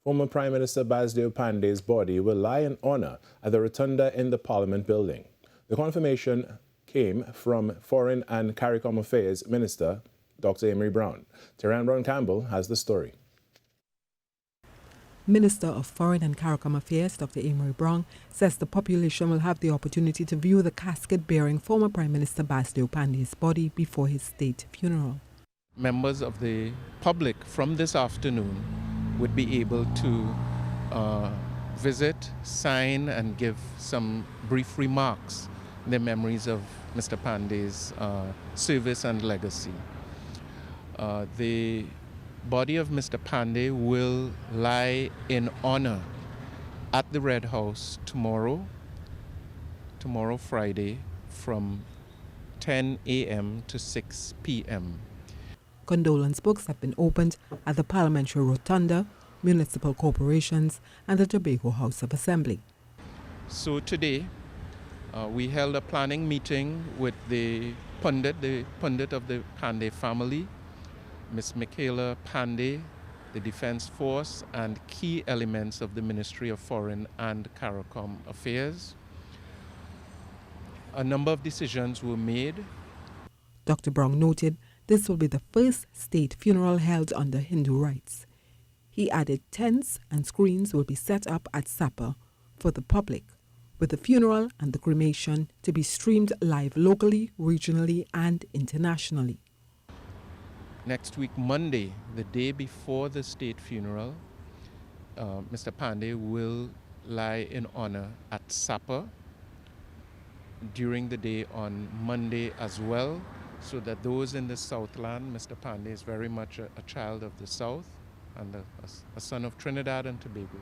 Former Prime Minister Basdeo Panday's body will lie in honour at the Rotunda in the Parliament building. The confirmation came from Foreign and CARICOM Affairs Minister Dr. Amery Browne. Browne-Campbell has the story. Minister of Foreign and CARICOM Affairs, Dr. Amery Browne, says the population will have the opportunity to view the casket bearing former Prime Minister Basdeo Panday's body before his state funeral. Members of the public from this afternoon would be able to visit, sign, and give some brief remarks in their memories of Mr. Panday's service and legacy. The body of Mr. Panday will lie in honor at the Red House tomorrow, Friday, from 10 a.m. to 6 p.m. Condolence books have been opened at the Parliamentary Rotunda, municipal corporations, and the Tobago House of Assembly. So today, we held a planning meeting with the pundit of the Panday family, Ms. Michaela Panday, the Defense Force, and key elements of the Ministry of Foreign and CARICOM Affairs. A number of decisions were made. Dr. Browne noted this will be the first state funeral held under Hindu rites. He added tents and screens will be set up at Sapa for the public, with the funeral and the cremation to be streamed live locally, regionally, and internationally. Next week, Monday, the day before the state funeral, Mr. Panday will lie in honor at Sapa during the day on Monday as well, so that those in the Southland, Mr. Panday is very much a child of the South and a son of Trinidad and Tobago.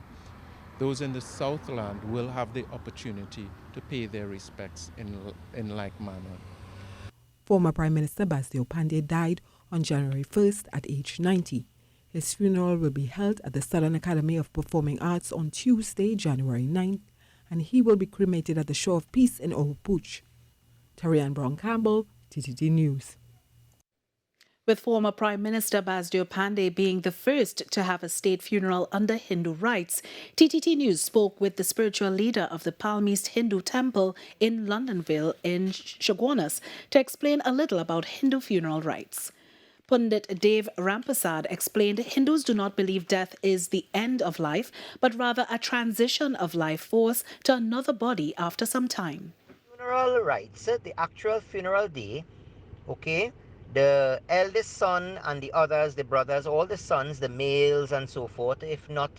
Those in the Southland will have the opportunity to pay their respects in like manner. Former Prime Minister Basdeo Panday died on January 1st at age 90. His funeral will be held at the Southern Academy of Performing Arts on Tuesday, January 9th, and he will be cremated at the Shore of Peace in Oropouche. Browne-Campbell, TTT News. With former Prime Minister Basdeo Panday being the first to have a state funeral under Hindu rites, TTT News spoke with the spiritual leader of the Palmist Hindu temple in Londonville in Chaguanas to explain a little about Hindu funeral rites. Pundit Dave Rampasad explained Hindus do not believe death is the end of life, but rather a transition of life force to another body after some time. Funeral rites, the actual funeral day, okay, the eldest son and the others, the brothers, all the sons, the males and so forth, if not,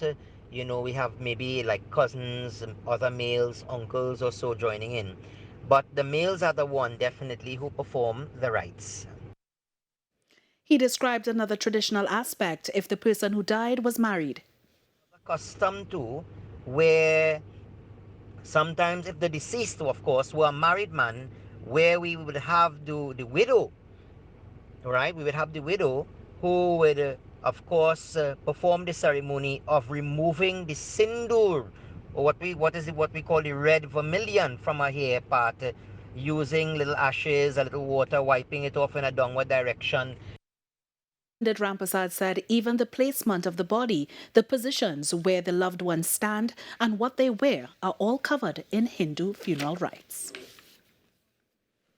we have maybe like cousins, other males, uncles or so joining in. But the males are the one definitely who perform the rites. He described another traditional aspect if the person who died was married. Custom too, where sometimes if the deceased, of course, were a married man, where we would have the widow, right? We would have the widow who would, of course, perform the ceremony of removing the sindoor, or what we call the red vermilion from her hair part, using little ashes, a little water, wiping it off in a downward direction. Rampasad said even the placement of the body, the positions where the loved ones stand, and what they wear are all covered in Hindu funeral rites.